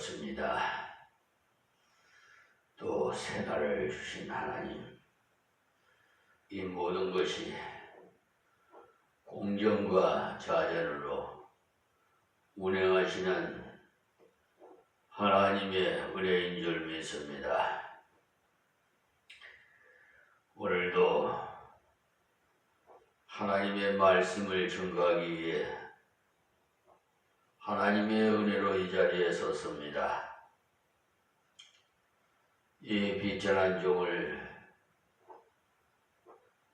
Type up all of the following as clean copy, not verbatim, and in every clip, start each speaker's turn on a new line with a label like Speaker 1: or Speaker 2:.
Speaker 1: 되었습니다. 또 새날을 주신 하나님, 이 모든 것이 공정과 자전으로 운행하시는 하나님의 은혜인 줄 믿습니다. 오늘도 하나님의 말씀을 증거하기 위해 하나님의 은혜로 이 자리에 섰습니다. 이 비천한 종을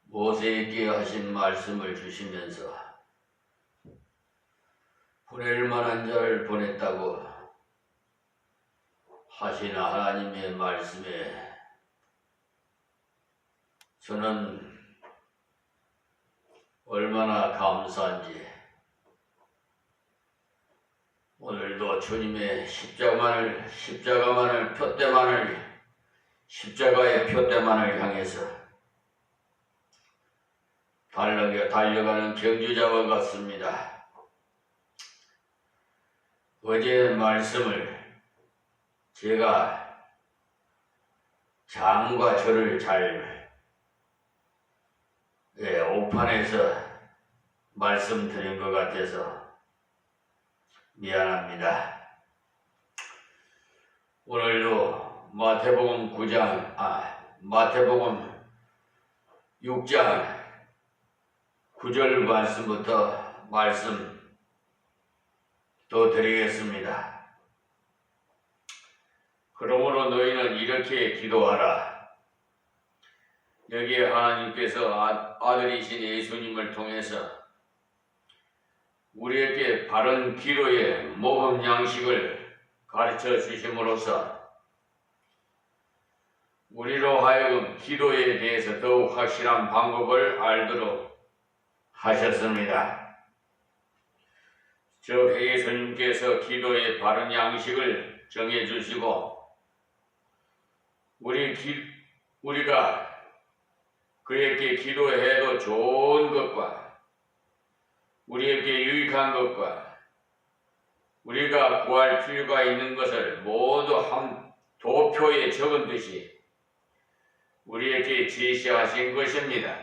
Speaker 1: 모세에게 하신 말씀을 주시면서 보낼 만한 자를 보냈다고 하신 하나님의 말씀에 저는 얼마나 감사한지, 오늘도 주님의 십자가의 표대만을 향해서 달려가는 경주자와 같습니다. 어제 말씀을 제가 장과 절을 잘 오판해서 말씀드린 것 같아서 미안합니다. 오늘도 마태복음 6장 9절 말씀부터 말씀 또 드리겠습니다. 그러므로 너희는 이렇게 기도하라. 여기에 하나님께서 아들이신 예수님을 통해서 우리에게 바른 기도의 모범 양식을 가르쳐 주심으로써 우리로 하여금 기도에 대해서 더욱 확실한 방법을 알도록 하셨습니다. 저 예수님께서 기도의 바른 양식을 정해주시고 우리가 그에게 기도해도 좋은 것과 우리에게 유익한 것과 우리가 구할 필요가 있는 것을 모두 한 도표에 적은 듯이 우리에게 제시하신 것입니다.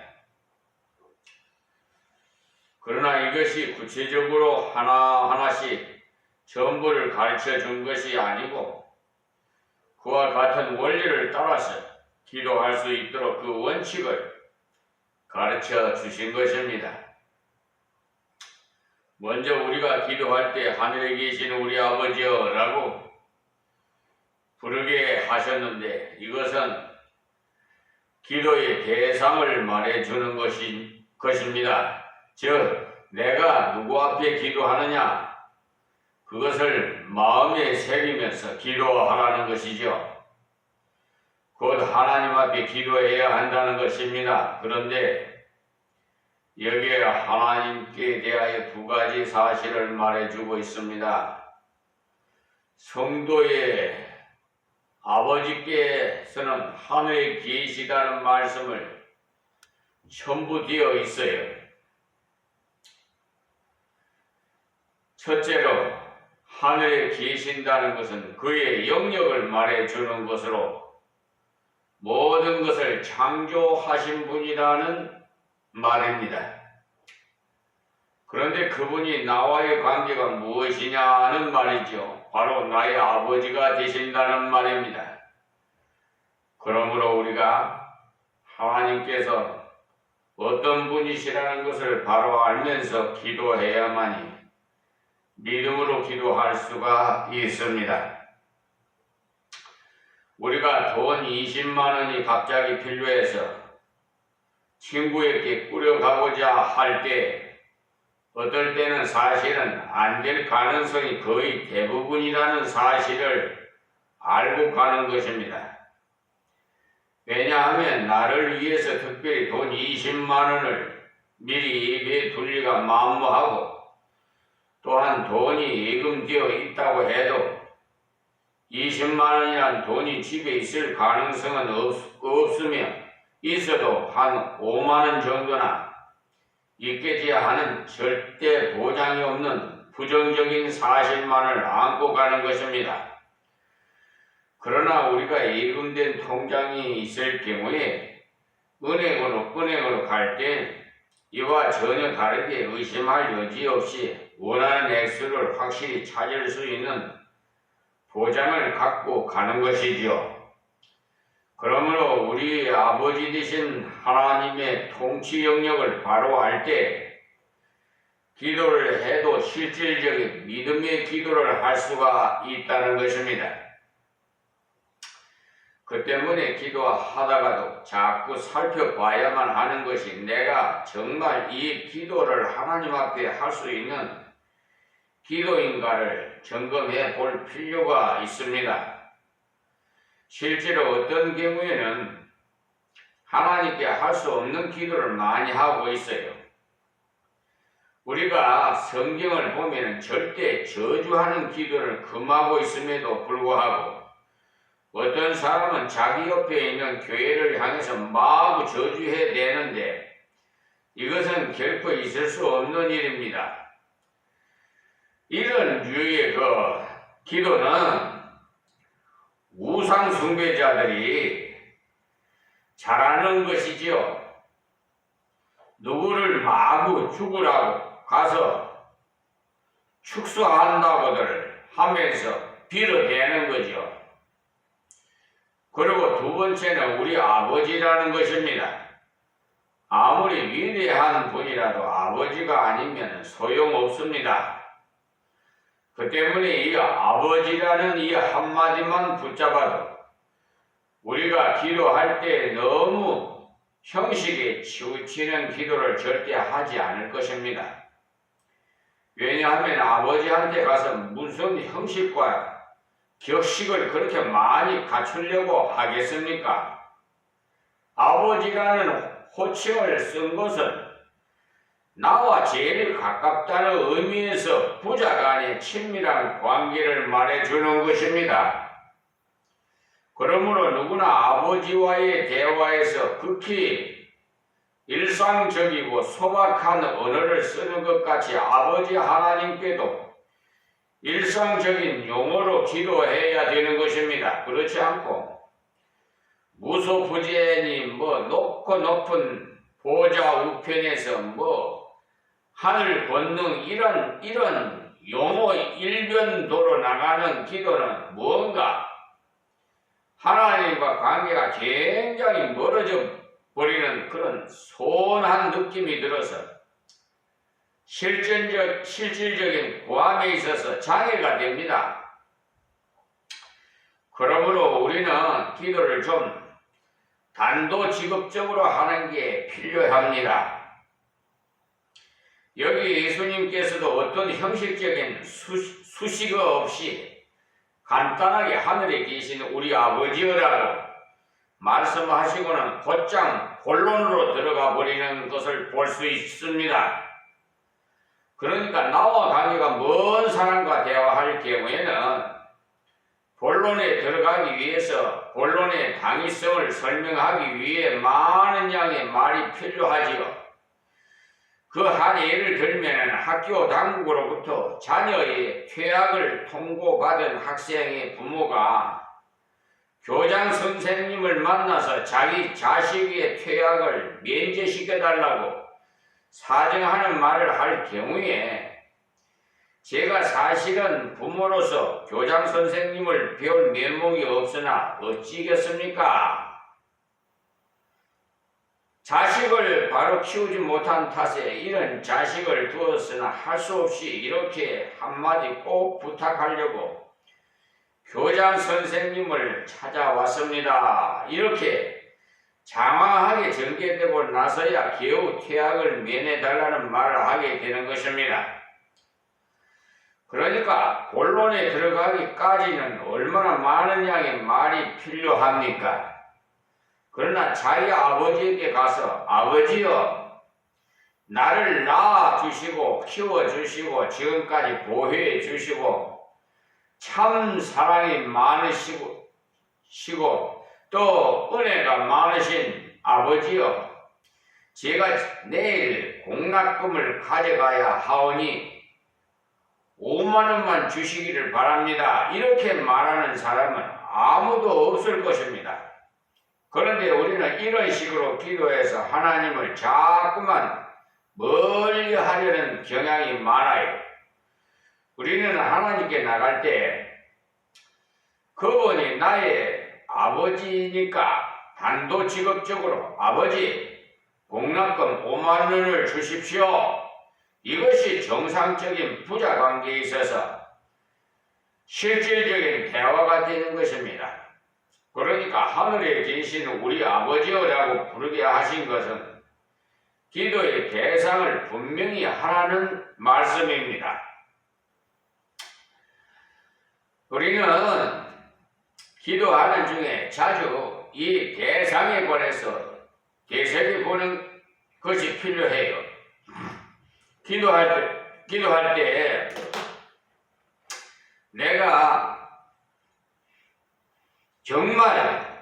Speaker 1: 그러나 이것이 구체적으로 하나하나씩 전부를 가르쳐 준 것이 아니고 그와 같은 원리를 따라서 기도할 수 있도록 그 원칙을 가르쳐 주신 것입니다. 먼저 우리가 기도할 때 하늘에 계신 우리 아버지여 라고 부르게 하셨는데, 이것은 기도의 대상을 말해주는 것입니다. 즉 내가 누구 앞에 기도하느냐, 그것을 마음에 새기면서 기도하라는 것이죠. 곧 하나님 앞에 기도해야 한다는 것입니다. 그런데 여기에 하나님께 대하여 두 가지 사실을 말해주고 있습니다. 성도의 아버지께서는 하늘에 계시다는 말씀을 첨부되어 있어요. 첫째로 하늘에 계신다는 것은 그의 영역을 말해주는 것으로 모든 것을 창조하신 분이라는 말입니다. 그런데 그분이 나와의 관계가 무엇이냐는 말이죠. 바로 나의 아버지가 되신다는 말입니다. 그러므로 우리가 하나님께서 어떤 분이시라는 것을 바로 알면서 기도해야만이 믿음으로 기도할 수가 있습니다. 우리가 돈 20만 원이 갑자기 필요해서 친구에게 꾸려가고자 할 때 어떨 때는 사실은 안 될 가능성이 거의 대부분이라는 사실을 알고 가는 것입니다. 왜냐하면 나를 위해서 특별히 돈 20만 원을 미리 예비해 둘 리가 만무하고, 또한 돈이 예금되어 있다고 해도 20만 원이란 돈이 집에 있을 가능성은 없으며 있어도 한 5만 원 정도나 있겠지야 하는 절대 보장이 없는 부정적인 사실만을 안고 가는 것입니다. 그러나 우리가 예금된 통장이 있을 경우에 은행으로 갈 땐 이와 전혀 다르게 의심할 여지 없이 원하는 액수를 확실히 찾을 수 있는 보장을 갖고 가는 것이죠. 그러므로 우리 아버지 되신 하나님의 통치 영역을 바로 알 때 기도를 해도 실질적인 믿음의 기도를 할 수가 있다는 것입니다. 그 때문에 기도하다가도 자꾸 살펴봐야만 하는 것이 내가 정말 이 기도를 하나님 앞에 할 수 있는 기도인가를 점검해 볼 필요가 있습니다. 실제로 어떤 경우에는 하나님께 할 수 없는 기도를 많이 하고 있어요. 우리가 성경을 보면 절대 저주하는 기도를 금하고 있음에도 불구하고 어떤 사람은 자기 옆에 있는 교회를 향해서 마구 저주해 대는데 이것은 결코 있을 수 없는 일입니다. 이런 류의 기도는 우상 숭배자들이 잘하는 것이지요. 누구를 마구 죽으라고 가서 축소한다고들 하면서 빌어대는 거죠. 그리고 두 번째는 우리 아버지라는 것입니다. 아무리 위대한 분이라도 아버지가 아니면 소용없습니다. 그 때문에 이 아버지라는 이 한마디만 붙잡아도 우리가 기도할 때 너무 형식에 치우치는 기도를 절대 하지 않을 것입니다. 왜냐하면 아버지한테 가서 무슨 형식과 격식을 그렇게 많이 갖추려고 하겠습니까? 아버지라는 호칭을 쓴 것은 나와 제일 가깝다는 의미에서 부자 간의 친밀한 관계를 말해주는 것입니다. 그러므로 누구나 아버지와의 대화에서 극히 일상적이고 소박한 언어를 쓰는 것 같이 아버지 하나님께도 일상적인 용어로 기도해야 되는 것입니다. 그렇지 않고 무소부지하니 높고 높은 보좌 우편에서 하늘 권능 이런 용어 일변도로 나가는 기도는 뭔가 하나님과 관계가 굉장히 멀어져 버리는 그런 소원한 느낌이 들어서 실질적인 구함에 있어서 장애가 됩니다. 그러므로 우리는 기도를 좀 단도직입적으로 하는 게 필요합니다. 여기 예수님께서도 어떤 형식적인 수식어 없이 간단하게 하늘에 계신 우리 아버지여라고 말씀하시고는 곧장 본론으로 들어가 버리는 것을 볼 수 있습니다. 그러니까 나와 관계가 먼 사람과 대화할 경우에는 본론에 들어가기 위해서 본론의 당위성을 설명하기 위해 많은 양의 말이 필요하지요. 그 한 예를 들면 학교 당국으로부터 자녀의 퇴학을 통보받은 학생의 부모가 교장 선생님을 만나서 자기 자식의 퇴학을 면제시켜달라고 사정하는 말을 할 경우에 제가 사실은 부모로서 교장 선생님을 배울 면목이 없으나 어찌겠습니까? 자식을 바로 키우지 못한 탓에 이런 자식을 두었으나 할 수 없이 이렇게 한마디 꼭 부탁하려고 교장 선생님을 찾아왔습니다. 이렇게 장황하게 전개되고 나서야 겨우 퇴학을 면해달라는 말을 하게 되는 것입니다. 그러니까 본론에 들어가기까지는 얼마나 많은 양의 말이 필요합니까? 그러나 자기 아버지에게 가서 아버지여 나를 낳아주시고 키워주시고 지금까지 보호해주시고 참 사랑이 많으시고 또 은혜가 많으신 아버지여 제가 내일 공납금을 가져가야 하오니 5만 원만 주시기를 바랍니다. 이렇게 말하는 사람은 아무도 없을 것입니다. 그런데 우리는 이런 식으로 기도해서 하나님을 자꾸만 멀리 하려는 경향이 많아요. 우리는 하나님께 나갈 때 그분이 나의 아버지니까 단도직입적으로 아버지 공납금 5만 원을 주십시오. 이것이 정상적인 부자관계에 있어서 실질적인 대화가 되는 것입니다. 그러니까 하늘에 계신 우리 아버지여라고 부르게 하신 것은 기도의 대상을 분명히 하라는 말씀입니다. 우리는 기도하는 중에 자주 이 대상에 관해서 되새겨보는 것이 필요해요. 기도할 때 내가 정말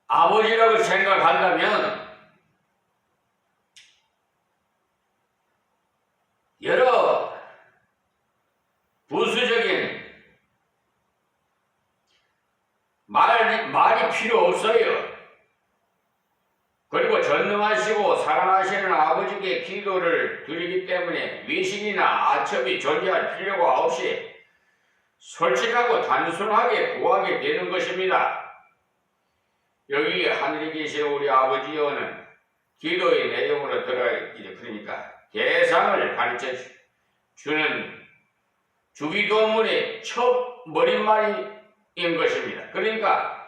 Speaker 1: 아버지라고 생각한다면 여러 부수적인 말이 필요 없어요. 그리고 전능하시고 사랑하시는 아버지께 기도를 드리기 때문에 위신이나 아첨이 존재할 필요가 없이 솔직하고 단순하게 구하게 되는 것입니다. 여기 하늘에 계신 우리 아버지여는 기도의 내용으로 그러니까 대상을 가르쳐 주는 주기도문의 첫 머릿말인 것입니다. 그러니까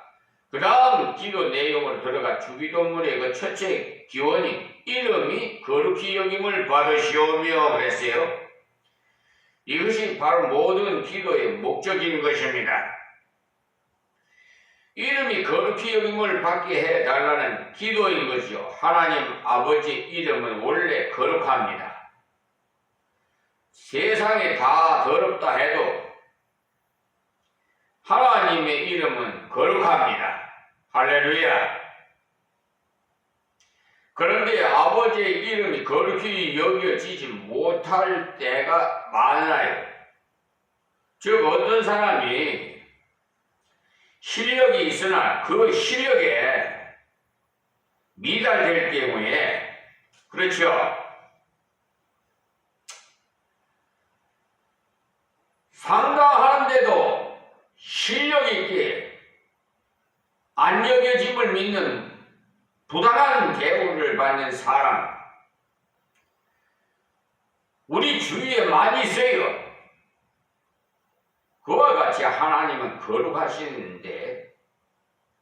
Speaker 1: 그 다음 기도 내용으로 들어가 주기도문의 그 첫째 기원이 이름이 거룩히 여김을 받으시오며 그랬어요. 이것이 바로 모든 기도의 목적인 것입니다. 이름이 거룩히 여김을 받게 해달라는 기도인 것이요. 하나님 아버지 이름은 원래 거룩합니다. 세상에 다 더럽다 해도 하나님의 이름은 거룩합니다. 할렐루야. 그런데 아버지의 이름이 거룩히 여겨지지 못할 때가 많아요. 즉 어떤 사람이 실력이 있으나 그 실력에 미달될 경우에 그렇죠. 상당하는데도 실력 있게 안 여겨짐을 믿는 부당한 대우를 받는 사람 우리 주위에 많이 있어요. 그와 같이 하나님은 거룩하시는데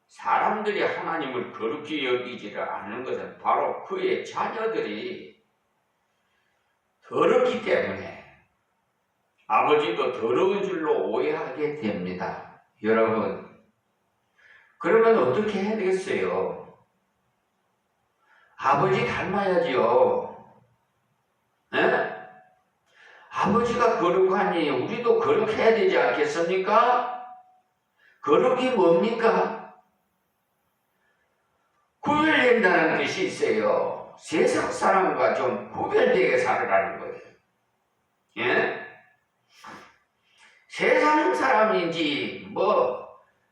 Speaker 1: 사람들이 하나님을 거룩히 여기지를 않는 것은 바로 그의 자녀들이 더럽기 때문에 아버지도 더러운 줄로 오해하게 됩니다. 여러분, 그러면 어떻게 해야 되겠어요? 아버지 닮아야지요. 에? 아버지가 거룩하니 우리도 거룩해야 되지 않겠습니까? 거룩이 뭡니까? 구별된다는 뜻이 있어요. 세상 사람과 좀 구별되게 살아라는 거예요. 예? 세상 사람인지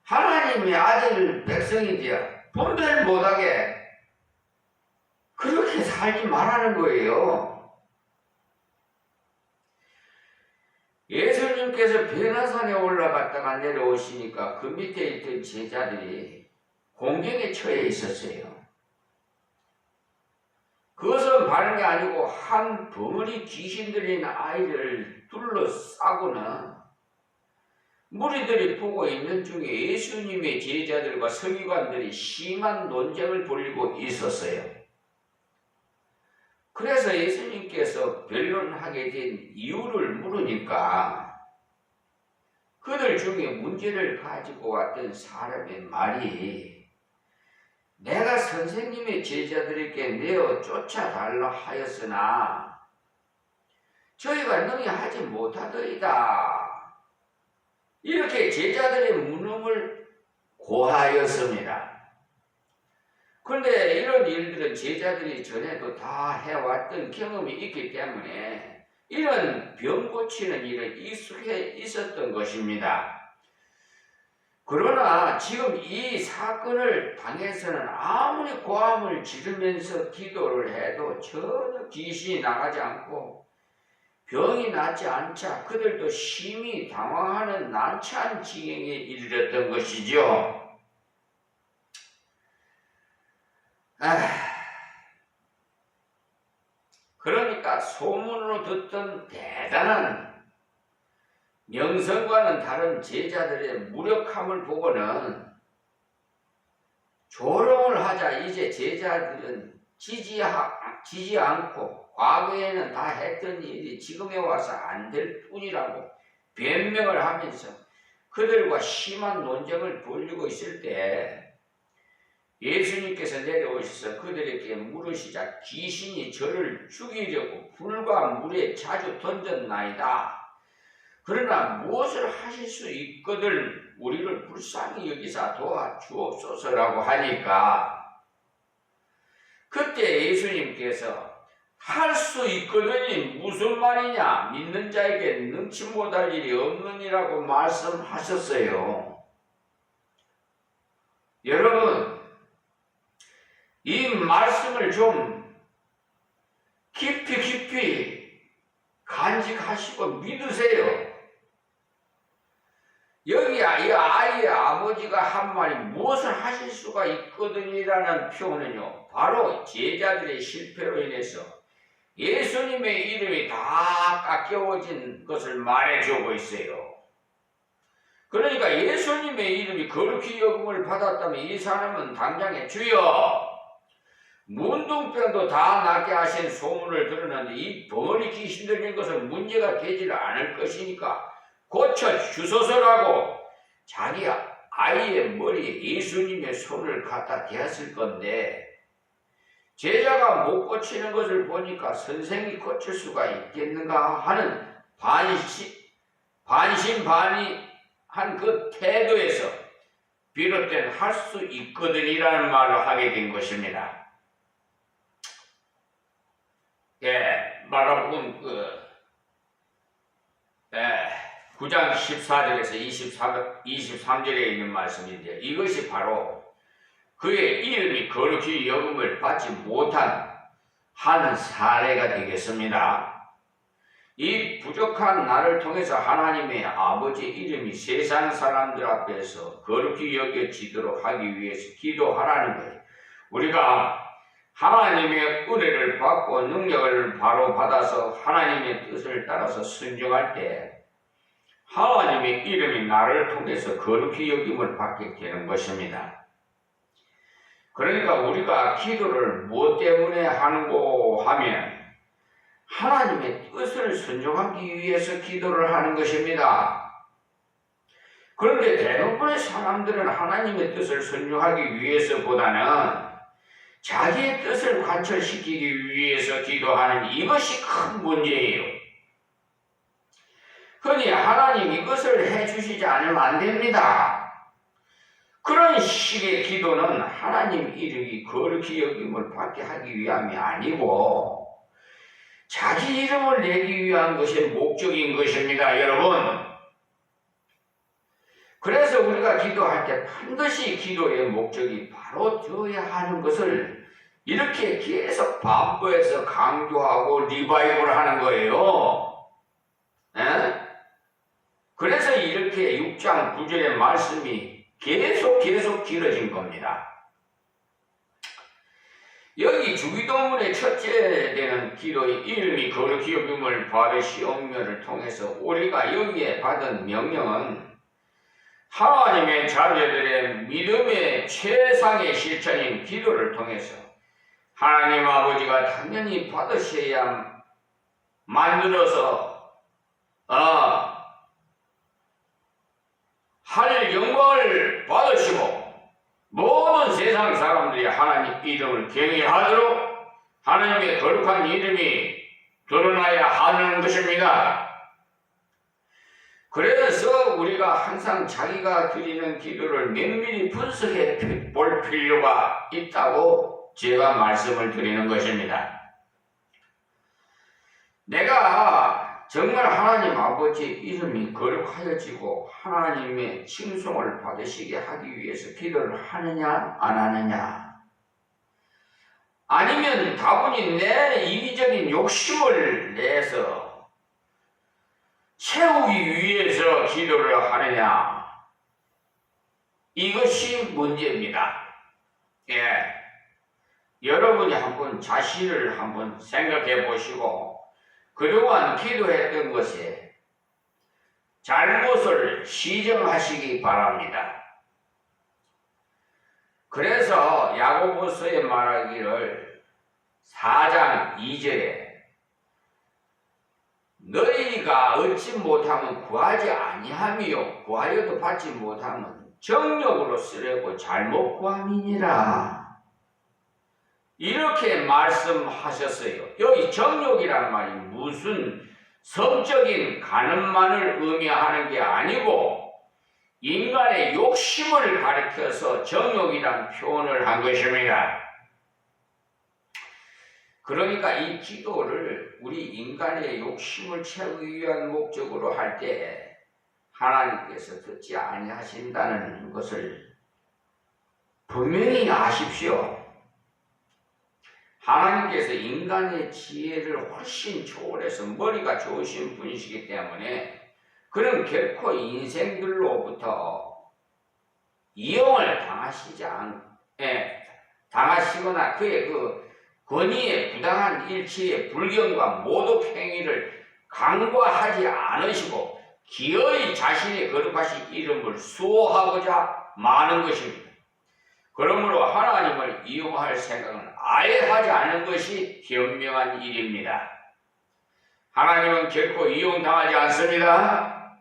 Speaker 1: 하나님의 아들 백성인지 분별 못하게 그렇게 살지 말라는 거예요. 예수님께서 변화산에 올라갔다가 내려오시니까 그 밑에 있던 제자들이 공경에 처해 있었어요. 그것은 바른 게 아니고 한 덩어리 귀신 들린 아이를 둘러싸고는 무리들이 보고 있는 중에 예수님의 제자들과 서기관들이 심한 논쟁을 벌이고 있었어요. 그래서 예수님께서 변론하게 된 이유를 물으니까 그들 중에 문제를 가지고 왔던 사람의 말이 내가 선생님의 제자들에게 내어 쫓아달라 하였으나 저희가 능히 하지 못하더이다. 이렇게 제자들의 무능을 고하였습니다. 그런데 이런 일들은 제자들이 전에도 다 해왔던 경험이 있기 때문에 이런 병 고치는 일은 익숙해 있었던 것입니다. 그러나 지금 이 사건을 당해서는 아무리 고함을 지르면서 기도를 해도 전혀 귀신이 나가지 않고 병이 낫지 않자 그들도 심히 당황하는 난처한 지경에 이르렀던 것이죠. 그러니까 소문으로 듣던 대단한 명성과는 다른 제자들의 무력함을 보고는 조롱을 하자 이제 제자들은 지지 않고 과거에는 다 했던 일이 지금에 와서 안 될 뿐이라고 변명을 하면서 그들과 심한 논쟁을 벌이고 있을 때 예수님께서 내려오셔서 그들에게 물으시자 귀신이 저를 죽이려고 불과 물에 자주 던졌나이다. 그러나 무엇을 하실 수 있거든 우리를 불쌍히 여기사 도와주옵소서라고 하니까 그때 예수님께서 할 수 있거든이 무슨 말이냐, 믿는 자에게 능치 못할 일이 없느니라고 말씀하셨어요. 여러분, 이 말씀을 좀 깊이 간직하시고 믿으세요. 여기 이 아이의 아버지가 한 말이 무엇을 하실 수가 있거든이라는 표현은요, 바로 제자들의 실패로 인해서 예수님의 이름이 다 깎여진 것을 말해주고 있어요. 그러니까 예수님의 이름이 거룩히 여김을 받았다면 이 사람은 당장에 주여 문둥병도 다 낫게 하신 소문을 들었는데 이 벙어리 귀신 들린 것은 문제가 되지를 않을 것이니까 고쳐주소서라고 자기 아이의 머리에 예수님의 손을 갖다 대었을 건데 제자가 못 고치는 것을 보니까 선생이 고칠 수가 있겠는가 하는 반신반의한 그 태도에서 비롯된 할 수 있거든이라는 말을 하게 된 것입니다. 마가복음 9장 14절에서 23절에 있는 말씀인데 이것이 바로 그의 이름이 거룩히 여김을 받지 못한 한 사례가 되겠습니다. 이 부족한 나를 통해서 하나님의 아버지 이름이 세상 사람들 앞에서 거룩히 여겨지도록 하기 위해서 기도하라는 거예요. 우리가 하나님의 은혜를 받고 능력을 바로 받아서 하나님의 뜻을 따라서 순종할 때 하나님의 이름이 나를 통해서 거룩히 여김을 받게 되는 것입니다. 그러니까 우리가 기도를 무엇 때문에 하는고 하면 하나님의 뜻을 순종하기 위해서 기도를 하는 것입니다. 그런데 대부분의 사람들은 하나님의 뜻을 순종하기 위해서보다는 자기의 뜻을 관철시키기 위해서 기도하는 이것이 큰 문제예요. 그러니 하나님 이것을 해주시지 않으면 안 됩니다. 그런 식의 기도는 하나님 이름이 거룩히 여김을 받게 하기 위함이 아니고 자기 이름을 내기 위한 것이 목적인 것입니다, 여러분. 그래서 우리가 기도할 때 반드시 기도의 목적이 바로 되어야 하는 것을 이렇게 계속 반복해서 강조하고 리바이벌 하는 거예요. 그래서 이렇게 6장 9절의 말씀이 계속 길어진 겁니다. 여기 주기도문의 첫째 되는 기도의 이름이 거룩히 여김을 받으시옵며를 통해서 우리가 여기에 받은 명령은 하나님의 자녀들의 믿음의 최상의 실천인 기도를 통해서 하나님 아버지가 당연히 받으셔야 만들어서 할 영광을 받으시고 모든 세상 사람들이 하나님 이름을 경외하도록 하나님의 거룩한 이름이 드러나야 하는 것입니다. 그래서 우리가 항상 자기가 드리는 기도를 면밀히 분석해 볼 필요가 있다고 제가 말씀을 드리는 것입니다. 내가 정말 하나님 아버지 이름이 거룩하여지고 하나님의 칭송을 받으시게 하기 위해서 기도를 하느냐 안 하느냐, 아니면 다분히 내 이기적인 욕심을 내서 채우기 위해서 기도를 하느냐, 이것이 문제입니다. 예, 여러분이 한번 자신을 한번 생각해 보시고 그동안 기도했던 것에 잘못을 시정하시기 바랍니다. 그래서 야고보서에 말하기를 4장 2절에 너희가 얻지 못하면 구하지 아니하며 구하여도 받지 못하면 정욕으로 쓰려고 잘못 구함이니라, 이렇게 말씀하셨어요. 여기 정욕이란 말이 무슨 성적인 간음만을 의미하는 게 아니고 인간의 욕심을 가리켜서 정욕이란 표현을 한 것입니다. 그러니까 이 기도를 우리 인간의 욕심을 채우기 위한 목적으로 할 때 하나님께서 듣지 아니하신다는 것을 분명히 아십시오. 하나님께서 인간의 지혜를 훨씬 초월해서 머리가 좋으신 분이시기 때문에 그는 결코 인생들로부터 이용을 당하시거나 그의 그 권위에 부당한 일치의 불경과 모독 행위를 간과하지 않으시고 기어이 자신의 거룩하신 이름을 수호하고자 마는 것입니다. 그러므로 하나님을 이용할 생각은 아예 하지 않는 것이 현명한 일입니다. 하나님은 결코 이용당하지 않습니다.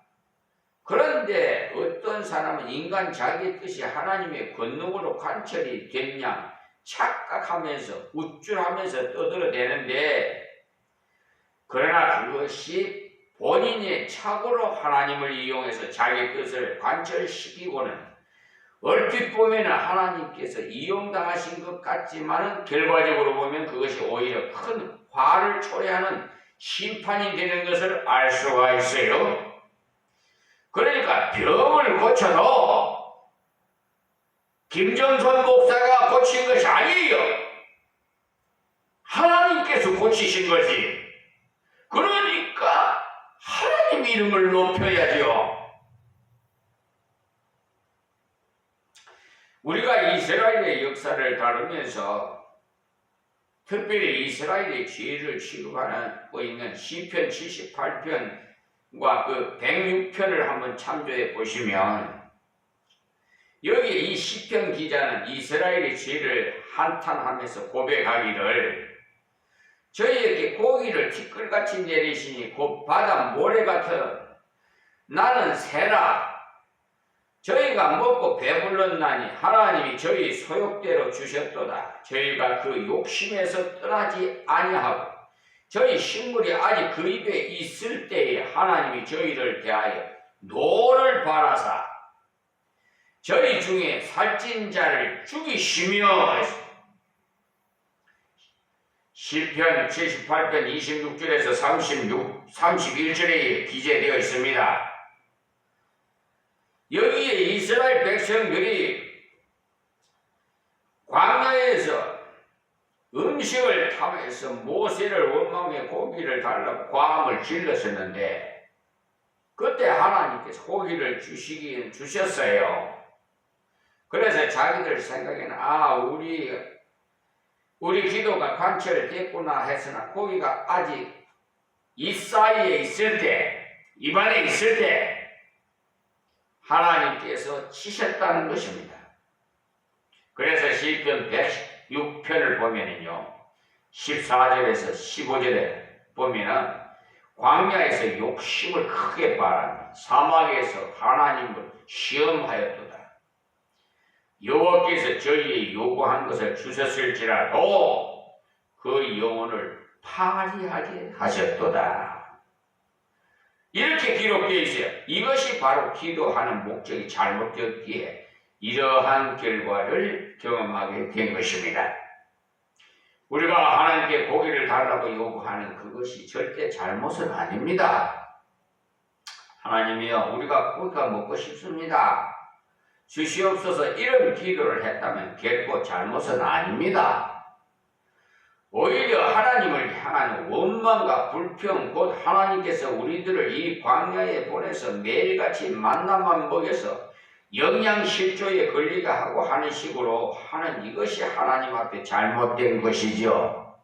Speaker 1: 그런데 어떤 사람은 인간 자기의 뜻이 하나님의 권능으로 관철이 된 양 착각하면서 우쭐하면서 떠들어대는데, 그러나 그것이 본인의 착오로 하나님을 이용해서 자기 뜻을 관철시키고는 얼핏 보면 하나님께서 이용당하신 것 같지만은 결과적으로 보면 그것이 오히려 큰 화를 초래하는 심판이 되는 것을 알 수가 있어요. 그러니까 병을 고쳐도 김정선 목사가 고친 것이 아니에요. 하나님께서 고치신 거지. 그러니까 하나님 이름을 높여야죠. 우리가 이스라엘의 역사를 다루면서 특별히 이스라엘의 죄를 취급하고 있는 시편 78편과 그 106편을 한번 참조해 보시면 여기에 이 시편 기자는 이스라엘의 죄를 한탄하면서 고백하기를 저희에게 고기를 티끌같이 내리시니 곧 바다 모래 같은 나는 새라 저희가 먹고 배불렀나니 하나님이 저희 소욕대로 주셨도다. 저희가 그 욕심에서 떠나지 아니하고 저희 식물이 아직 그 입에 있을 때에 하나님이 저희를 대하여 노를 바라사 저희 중에 살찐 자를 죽이시며, 시편 78편 26절에서 31절에 기재되어 있습니다. 여기에 이스라엘 백성들이 광야에서 음식을 탐해서 모세를 원망해 고기를 달라고 과음을 질렀었는데 그때 하나님께서 고기를 주시긴 주셨어요. 그래서 자기들 생각에는 우리 기도가 관철됐구나 했으나 고기가 아직 이 사이에 있을 때, 입안에 있을 때 하나님께서 치셨다는 것입니다. 그래서 시편 106편을 보면은요 14절에서 15절에 보면은 광야에서 욕심을 크게 바라며 사막에서 하나님을 시험하였도다. 여호와께서 저희의 요구한 것을 주셨을지라도 그 영혼을 파리하게 하셨도다. 이렇게 기록되어 있어요. 이것이 바로 기도하는 목적이 잘못되었기에 이러한 결과를 경험하게 된 것입니다. 우리가 하나님께 고기를 달라고 요구하는 그것이 절대 잘못은 아닙니다. 하나님이여, 우리가 고기가 먹고 싶습니다. 주시옵소서, 이런 기도를 했다면 결코 잘못은 아닙니다. 오히려 하나님을 향한 원망과 불평, 곧 하나님께서 우리들을 이 광야에 보내서 매일같이 만나만 먹여서 영양실조에 걸리게 하고 하는 식으로 하는 이것이 하나님 앞에 잘못된 것이죠.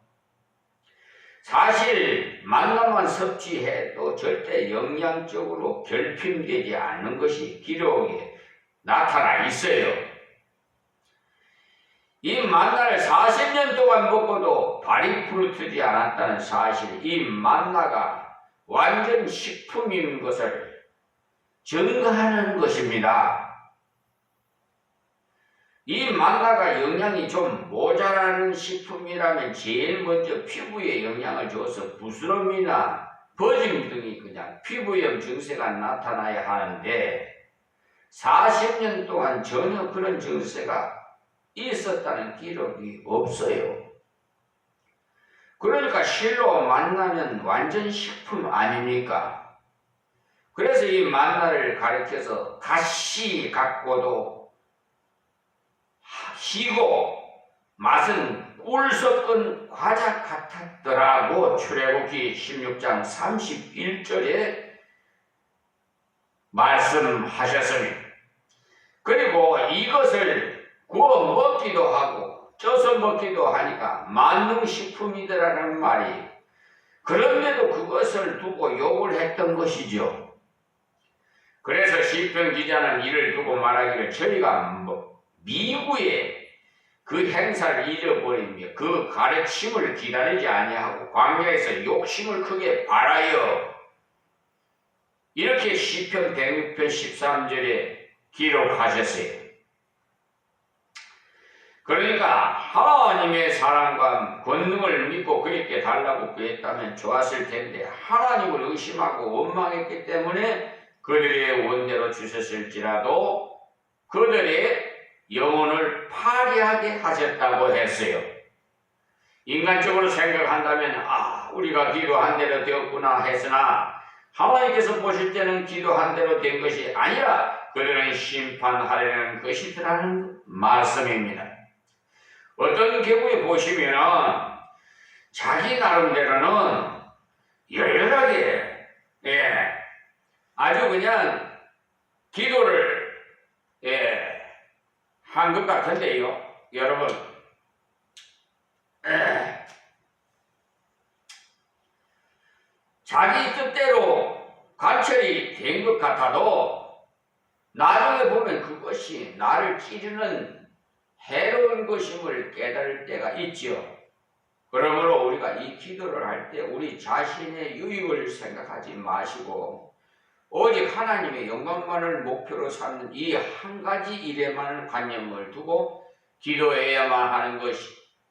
Speaker 1: 사실 만나만 섭취해도 절대 영양적으로 결핍되지 않는 것이 기록에 나타나 있어요. 이 만나를 40년 동안 먹고도 발이 부르트지 않았다는 사실, 이 만나가 완전 식품인 것을 증거하는 것입니다. 이 만나가 영양이 좀 모자라는 식품이라면 제일 먼저 피부에 영향을 줘서 부스럼이나 버짐 등이 그냥 피부염 증세가 나타나야 하는데 40년 동안 전혀 그런 증세가 있었다는 기록이 없어요. 그러니까 실로 만나는 완전 식품 아닙니까? 그래서 이 만나를 가리켜서 가시 같고도 시고 맛은 꿀 섞은 과자 같았더라고 출애굽기 16장 31절에 말씀하셨습니다. 그리고 이것을 구워 먹기도 하고 쪄서 먹기도 하니까 만능식품이더라는 말이, 그런데도 그것을 두고 욕을 했던 것이죠. 그래서 시편 기자는 이를 두고 말하기를 저희가 미구의 그 행사를 잊어버리며 그 가르침을 기다리지 아니하고 광야에서 욕심을 크게 발하여, 이렇게 시편 106편 13절에 기록하셨어요. 그러니까 하나님의 사랑과 권능을 믿고 그에게 달라고 구했다면 좋았을 텐데 하나님을 의심하고 원망했기 때문에 그들의 원대로 주셨을지라도 그들의 영혼을 파괴하게 하셨다고 했어요. 인간적으로 생각한다면 우리가 기도한 대로 되었구나 했으나 하나님께서 보실 때는 기도한 대로 된 것이 아니라 그들은 심판하려는 것이더라는 말씀입니다. 어떤 경우에 보시면은 자기 나름대로는 열렬하게 아주 그냥 기도를 한 것 같은데요. 여러분, 자기 뜻대로 관철이 된 것 같아도 나중에 보면 그것이 나를 찌르는 해로운 것임을 깨달을 때가 있지요. 그러므로 우리가 이 기도를 할 때 우리 자신의 유익을 생각하지 마시고 오직 하나님의 영광만을 목표로 삼는 이 한 가지 일에만 관념을 두고 기도해야만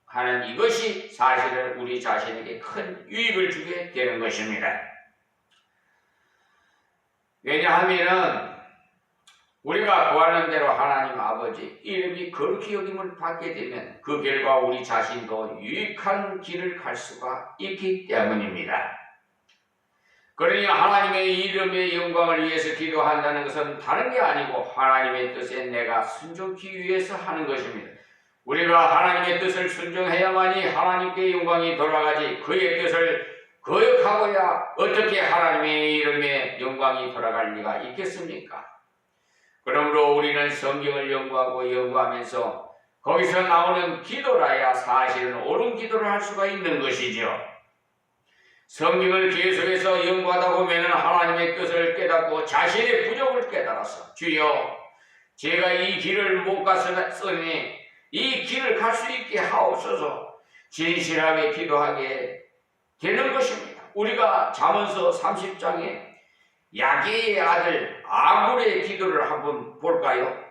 Speaker 1: 하는 이것이 사실은 우리 자신에게 큰 유익을 주게 되는 것입니다. 왜냐하면 우리가 구하는 대로 하나님 아버지 이름이 거룩히 여김을 받게 되면 그 결과 우리 자신도 유익한 길을 갈 수가 있기 때문입니다. 그러니 하나님의 이름의 영광을 위해서 기도한다는 것은 다른 게 아니고 하나님의 뜻에 내가 순종하기 위해서 하는 것입니다. 우리가 하나님의 뜻을 순종해야만이 하나님께 영광이 돌아가지 그의 뜻을 거역하고야 어떻게 하나님의 이름에 영광이 돌아갈 리가 있겠습니까? 그러므로 우리는 성경을 연구하면서 거기서 나오는 기도라야 사실은 옳은 기도를 할 수가 있는 것이죠. 성경을 계속해서 연구하다 보면 하나님의 뜻을 깨닫고 자신의 부족을 깨달아서 주여 제가 이 길을 못 갔으니 이 길을 갈 수 있게 하옵소서 진실하게 기도하게 되는 것입니다. 우리가 잠언서 30장에 야게의 아들 아굴의 기도를 한번 볼까요?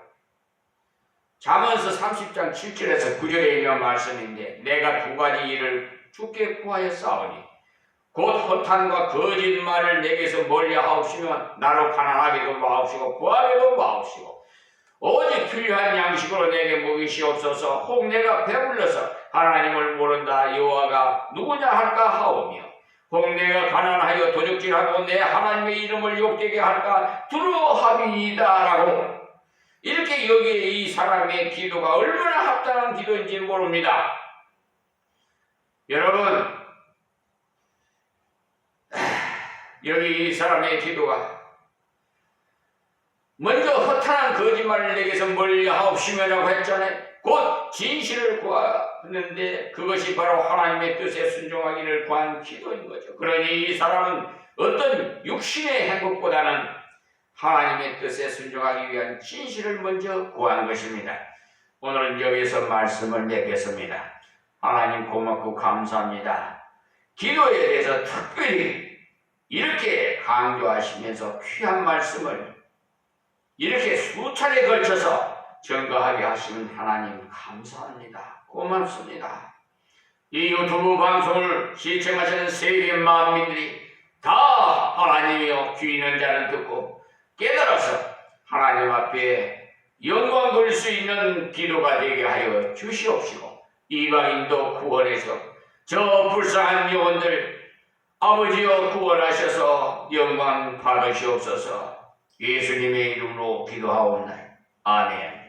Speaker 1: 잠언서 30장 7절에서 9절에 있는 말씀인데 내가 두 가지 일을 주께 구하였사오니 곧 허탄과 거짓말을 내게서 멀리하옵시며 나로 가난하게도 마옵시고 부하게도 마옵시고 오직 필요한 양식으로 내게 먹이시옵소서. 혹 내가 배불러서 하나님을 모른다 여호와가 누구냐 할까 하오며 혹 내가 가난하여 도적질하고 내 하나님의 이름을 욕되게 할까 두려워함이니이다라고 이렇게 여기에 이 사람의 기도가 얼마나 합당한 기도인지 모릅니다. 여러분, 여기 이 사람의 기도가 먼저 허탄한 거짓말을 내게서 멀리하옵시며라고 했잖아요. 곧 진실을 구하는데 그것이 바로 하나님의 뜻에 순종하기를 구한 기도인 거죠. 그러니 이 사람은 어떤 육신의 행복보다는 하나님의 뜻에 순종하기 위한 진실을 먼저 구한 것입니다. 오늘은 여기서 말씀을 맺겠습니다. 하나님 고맙고 감사합니다. 기도에 대해서 특별히 이렇게 강조하시면서 귀한 말씀을 이렇게 수차례 걸쳐서 증거하게 하시는 하나님 감사합니다. 고맙습니다. 이 유튜브 방송을 시청하시는 세계 만민들이 다 하나님이여 귀 있는 자는 듣고 깨달아서 하나님 앞에 영광 돌릴 수 있는 기도가 되게 하여 주시옵시고 이방인도 구원해서 저 불쌍한 영혼들 아버지여 구원하셔서 영광 받으시옵소서. 예수님의 이름으로 기도하옵나이다. 아멘.